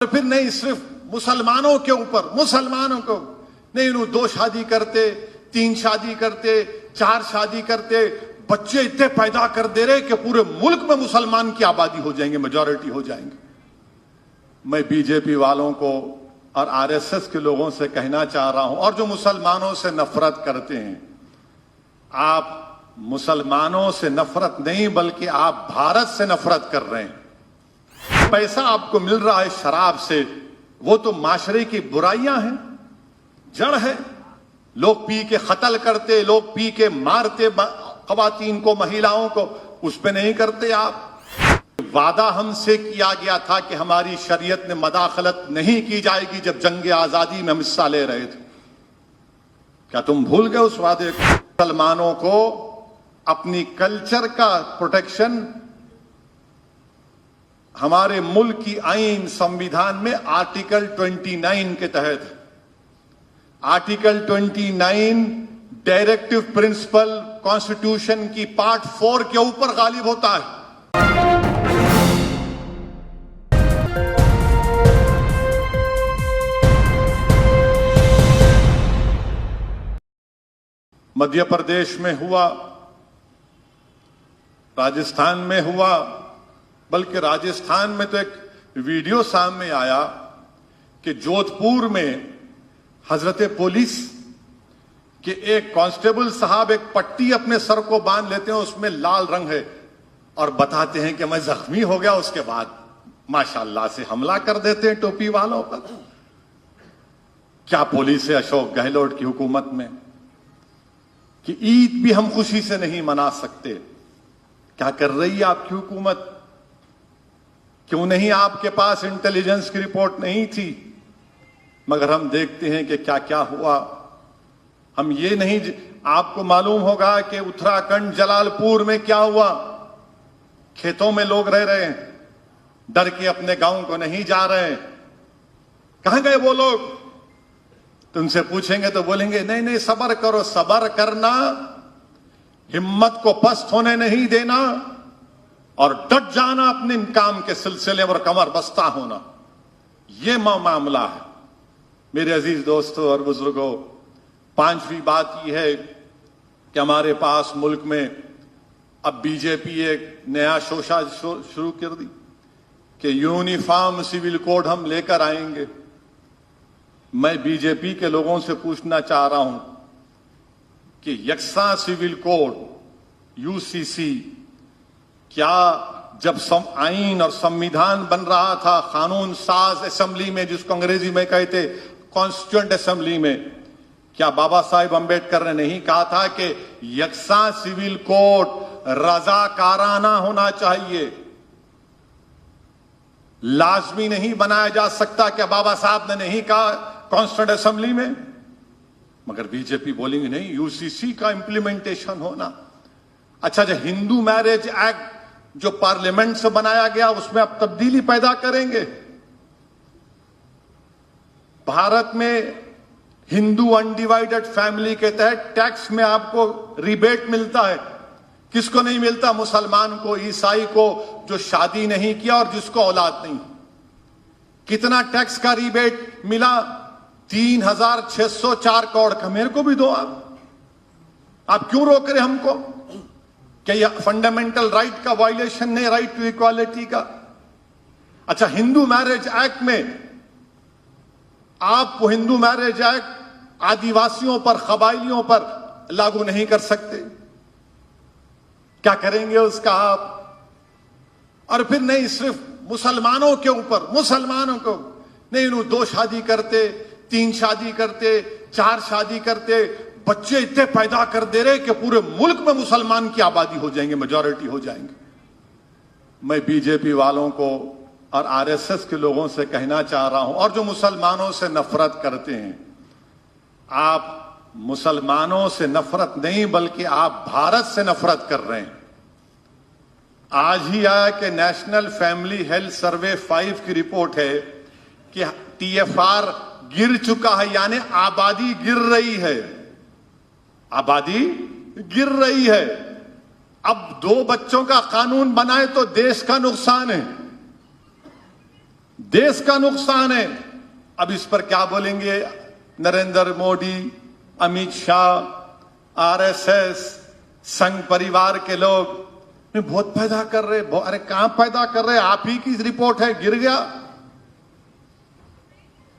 फिर नहीं सिर्फ मुसलमानों के ऊपर, मुसलमानों को नहीं, वो 2 शादी करते, 3 शादी करते, 4 शादी करते, बच्चे इतने पैदा कर दे रहे कि पूरे मुल्क में मुसलमान की आबादी हो जाएंगे, मेजॉरिटी हो जाएंगे। मैं बीजेपी वालों को और आरएसएस के लोगों से कहना चाह रहा हूं, और जो मुसलमानों से नफरत करते हैं, आप मुसलमानों से नफरत नहीं बल्कि आप भारत से नफरत कर रहे हैं। पैसा आपको मिल रहा है शराब से, वो तो माशरे की बुराइयां हैं, जड़ है। लोग पी के कत्ल करते, लोग पी के मारते खवातीन को, महिलाओं को, उस पे नहीं करते आप। वादा हमसे किया गया था कि हमारी शरीयत में मदाखलत नहीं की जाएगी जब जंग आजादी में हम हिस्सा ले रहे थे। क्या तुम भूल गए उस वादे को? मुसलमानों को अपनी कल्चर का प्रोटेक्शन हमारे मुल्क की आईन संविधान में आर्टिकल 29 के तहत, आर्टिकल 29 डायरेक्टिव प्रिंसिपल कॉन्स्टिट्यूशन की पार्ट 4 के ऊपर गालिब होता है। मध्य प्रदेश में हुआ, राजस्थान में हुआ, बल्कि राजस्थान में तो एक वीडियो सामने आया कि जोधपुर में हजरत पुलिस के एक कांस्टेबल साहब एक पट्टी अपने सर को बांध लेते हैं, उसमें लाल रंग है, और बताते हैं कि मैं जख्मी हो गया। उसके बाद माशाल्लाह से हमला कर देते हैं टोपी वालों पर। क्या पुलिस है अशोक गहलोत की हुकूमत में कि ईद भी हम खुशी से नहीं मना सकते? क्या कर रही है आपकी हुकूमत? क्यों नहीं आपके पास इंटेलिजेंस की रिपोर्ट नहीं थी? मगर हम देखते हैं कि क्या क्या हुआ। हम ये नहीं, आपको मालूम होगा कि उत्तराखंड जलालपुर में क्या हुआ। खेतों में लोग रह रहे हैं, डर के अपने गांव को नहीं जा रहे हैं। कहां गए वो लोग? तुमसे पूछेंगे तो बोलेंगे नहीं नहीं सब्र करो। सब्र करना, हिम्मत को पस्त होने नहीं देना और डट जाना अपने काम के सिलसिले में और कमर बस्ता होना, यह मामला है। मेरे अजीज दोस्तों और बुजुर्गों, 5वीं बात यह है कि हमारे पास मुल्क में अब बीजेपी एक नया शोशा शुरू कर दी कि यूनिफॉर्म सिविल कोड हम लेकर आएंगे। मैं बीजेपी के लोगों से पूछना चाह रहा हूं कि यकसा सिविल कोड यूसीसी, क्या जब आईन और संविधान बन रहा था कानून साज असेंबली में, जिसको अंग्रेजी में कहते कॉन्स्टिट्यूएंट असेंबली में, क्या बाबा साहेब अंबेडकर ने नहीं कहा था कि यकसा सिविल कोड रजाकाराना होना चाहिए, लाजमी नहीं बनाया जा सकता? क्या बाबा साहब ने नहीं कहा कॉन्स्टिट्यूएंट असेंबली में? मगर बीजेपी बोलेंगे नहीं, यूसीसी का इंप्लीमेंटेशन होना। अच्छा, जो हिंदू मैरिज एक्ट जो पार्लियामेंट से बनाया गया, उसमें अब तब्दीली पैदा करेंगे। भारत में हिंदू अनडिवाइडेड फैमिली के तहत टैक्स में आपको रिबेट मिलता है। किसको नहीं मिलता? मुसलमान को, ईसाई को, जो शादी नहीं किया और जिसको औलाद नहीं। कितना टैक्स का रिबेट मिला? 3604 करोड़ का। मेरे को भी दो आप क्यों रोक रहे हमको? क्या यह फंडामेंटल राइट का वायलेशन नहीं, राइट टू इक्वालिटी का? अच्छा, हिंदू मैरिज एक्ट में आपको हिंदू मैरिज एक्ट आदिवासियों पर, कबाइलियों पर लागू नहीं कर सकते। क्या करेंगे उसका आप? और फिर नहीं सिर्फ मुसलमानों के ऊपर, मुसलमानों को नहीं, वो 2 शादी करते, 3 शादी करते, 4 शादी करते, बच्चे इतने पैदा कर दे रहे कि पूरे मुल्क में मुसलमान की आबादी हो जाएंगे, मेजॉरिटी हो जाएंगे। मैं बीजेपी वालों को और आरएसएस के लोगों से कहना चाह रहा हूं, और जो मुसलमानों से नफरत करते हैं, आप मुसलमानों से नफरत नहीं बल्कि आप भारत से नफरत कर रहे हैं। आज ही आया कि नेशनल फैमिली हेल्थ सर्वे 5 की रिपोर्ट है कि टीएफआर गिर चुका है, यानी आबादी गिर रही है, आबादी गिर रही है। अब 2 बच्चों का कानून बनाए तो देश का नुकसान है। देश का नुकसान है। अब इस पर क्या बोलेंगे नरेंद्र मोदी, अमित शाह, आरएसएस, संघ परिवार के लोग बहुत पैदा कर रहे। अरे कहां पैदा कर रहे? आप ही की रिपोर्ट है, गिर गया।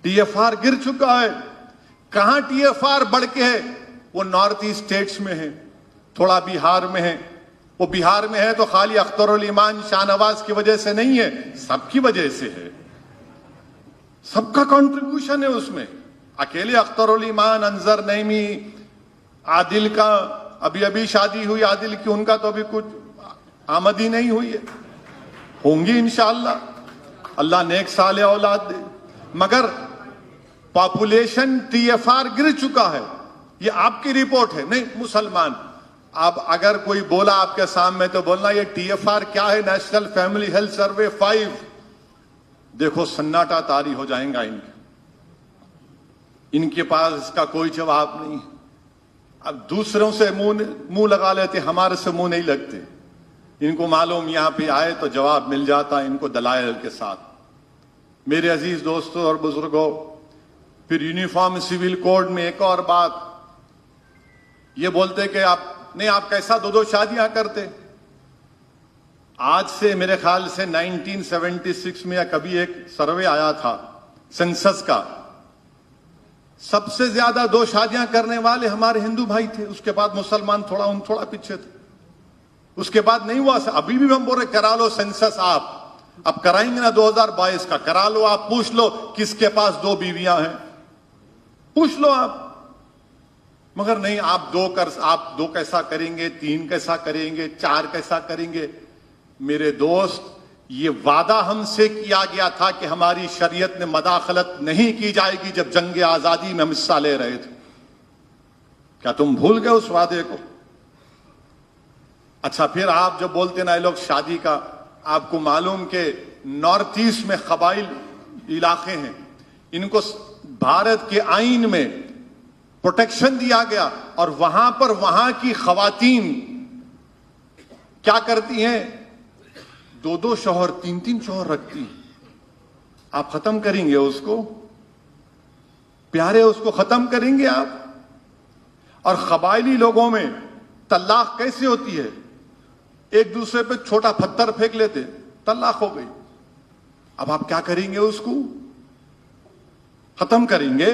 टीएफआर गिर चुका है। कहां टीएफआर बढ़ के है? वो नॉर्थ ईस्ट स्टेट्स में है, थोड़ा बिहार में है। वो बिहार में है तो खाली अख्तरुल ईमान शाहनवाज की वजह से नहीं है, सबकी वजह से है। सबका कंट्रीब्यूशन है उसमें। अकेले अख्तरुल ईमान, अंजर नईमी, आदिल का अभी अभी शादी हुई आदिल की, उनका तो अभी कुछ आमद ही नहीं हुई है, होंगी इंशाअल्लाह। अल्लाह नेक साले औलाद दे। मगर पॉपुलेशन टीएफआर गिर चुका है, ये आपकी रिपोर्ट है। नहीं मुसलमान, अब अगर कोई बोला आपके सामने तो बोलना ये टीएफआर क्या है, नेशनल फैमिली हेल्थ सर्वे 5। देखो सन्नाटा तारी हो जाएगा इनके पास इसका कोई जवाब नहीं। अब दूसरों से मुंह लगा लेते, हमारे से मुंह नहीं लगते। इनको मालूम यहां पे आए तो जवाब मिल जाता इनको दलाइल के साथ। मेरे अजीज दोस्तों और बुजुर्गों, फिर यूनिफॉर्म सिविल कोड में एक और बात ये बोलते कि आप नहीं, आप कैसा दो शादियां करते। आज से मेरे ख्याल से 1976 में या कभी एक सर्वे आया था सेंसस का, सबसे ज्यादा 2 शादियां करने वाले हमारे हिंदू भाई थे। उसके बाद मुसलमान थोड़ा पीछे थे। उसके बाद नहीं हुआ। अभी भी हम बोल रहे करा लो सेंसस, आप अब कराएंगे ना 2022 का, करा लो। आप पूछ लो किसके पास 2 बीवियां हैं, पूछ लो आप। मगर नहीं, आप 2 कैसा करेंगे, 3 कैसा करेंगे, 4 कैसा करेंगे। मेरे दोस्त, ये वादा हमसे किया गया था कि हमारी शरीयत में मदाखलत नहीं की जाएगी जब जंग आजादी में हम हिस्सा ले रहे थे। क्या तुम भूल गए उस वादे को? अच्छा, फिर आप जब बोलते ना ये लोग शादी का, आपको मालूम के नॉर्थ ईस्ट में कबाइल इलाके हैं, इनको भारत के आईन में प्रोटेक्शन दिया गया और वहां पर वहां की खवातीन क्या करती हैं? 2 शौहर 3 शौहर रखती हैं। आप खत्म करेंगे उसको? प्यारे, उसको खत्म करेंगे आप? और कबायली लोगों में तलाक कैसे होती है? एक दूसरे पे छोटा पत्थर फेंक लेते, तलाक हो गई। अब आप क्या करेंगे? उसको खत्म करेंगे।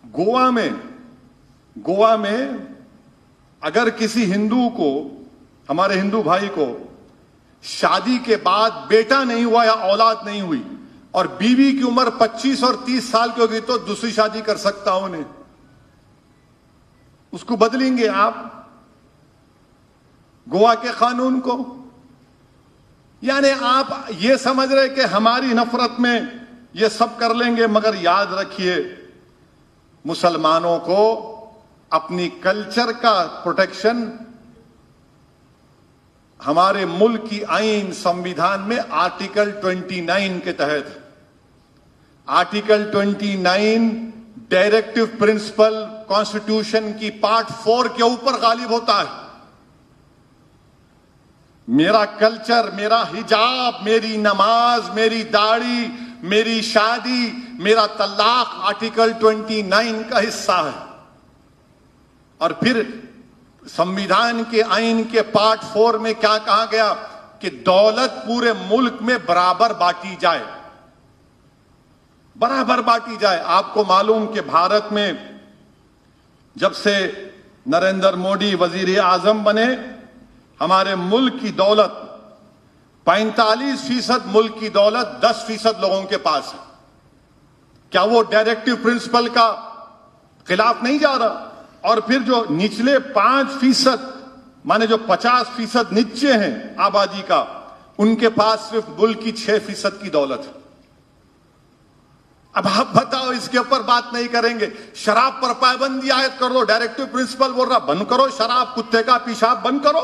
गोवा में अगर किसी हिंदू को, हमारे हिंदू भाई को शादी के बाद बेटा नहीं हुआ या औलाद नहीं हुई और बीवी की उम्र 25 और 30 साल की होगी तो दूसरी शादी कर सकता हूं उन्हें। उसको बदलेंगे आप गोवा के कानून को? यानी आप ये समझ रहे कि हमारी नफरत में ये सब कर लेंगे। मगर याद रखिए, मुसलमानों को अपनी कल्चर का प्रोटेक्शन हमारे मुल्क की आईन संविधान में आर्टिकल 29 के तहत, आर्टिकल 29 डायरेक्टिव प्रिंसिपल कॉन्स्टिट्यूशन की पार्ट 4 के ऊपर गालिब होता है। मेरा कल्चर, मेरा हिजाब, मेरी नमाज, मेरी दाढ़ी, मेरी शादी, मेरा तलाक आर्टिकल 29 का हिस्सा है। और फिर संविधान के आईन के पार्ट 4 में क्या कहा गया कि दौलत पूरे मुल्क में बराबर बांटी जाए, बराबर बांटी जाए। आपको मालूम कि भारत में जब से नरेंद्र मोदी वजीर आजम बने, हमारे मुल्क की दौलत 45% मुल्क की दौलत 10% लोगों के पास है। क्या वो डायरेक्टिव प्रिंसिपल का खिलाफ नहीं जा रहा? और फिर जो निचले 5%, माने जो 50% नीचे हैं आबादी का, उनके पास सिर्फ मुल्क की 6% की दौलत है। अब आप बताओ, इसके ऊपर बात नहीं करेंगे? शराब पर पाबंदी आयद कर दो। डायरेक्टिव प्रिंसिपल बोल रहा बंद करो शराब, कुत्ते का पेशाब बंद करो।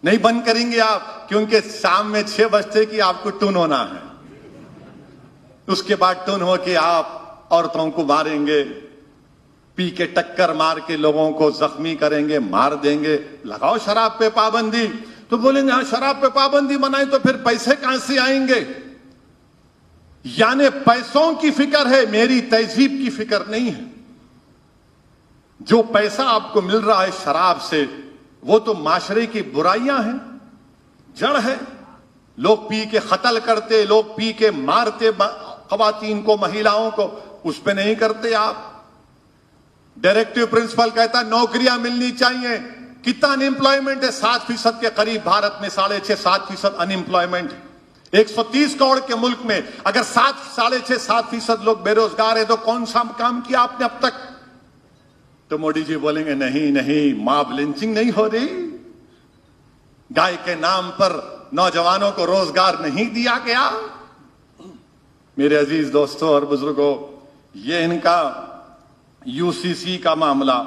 नहीं बंद करेंगे आप, क्योंकि शाम में 6 बजे की आपको टून होना है। उसके बाद टून हो के आप औरतों को मारेंगे, पी के टक्कर मार के लोगों को जख्मी करेंगे, मार देंगे। लगाओ शराब पे पाबंदी। तो बोलेंगे हाँ शराब पे पाबंदी बनाई तो फिर पैसे कहां से आएंगे। यानी पैसों की फिक्र है, मेरी तहजीब की फिक्र नहीं है। जो पैसा आपको मिल रहा है शराब से, वो तो माशरे की बुराइयां हैं, जड़ है। लोग पी के कत्ल करते, लोग पी के मारते खवातीन को, महिलाओं को, उस पे नहीं करते आप। डायरेक्टिव प्रिंसिपल कहता है नौकरियां मिलनी चाहिए। कितना अनएम्प्लॉयमेंट है? 7% के करीब भारत में, 6.5-7% अनएम्प्लॉयमेंट है। 130 करोड़ के मुल्क में अगर 6.5-7% लोग बेरोजगार है तो कौन सा काम किया आपने अब तक? तो मोदी जी बोलेंगे नहीं नहीं, मॉब लिंचिंग नहीं हो रही, गाय के नाम पर नौजवानों को रोजगार नहीं दिया गया। मेरे अजीज दोस्तों और बुजुर्गों, ये इनका यूसीसी का मामला,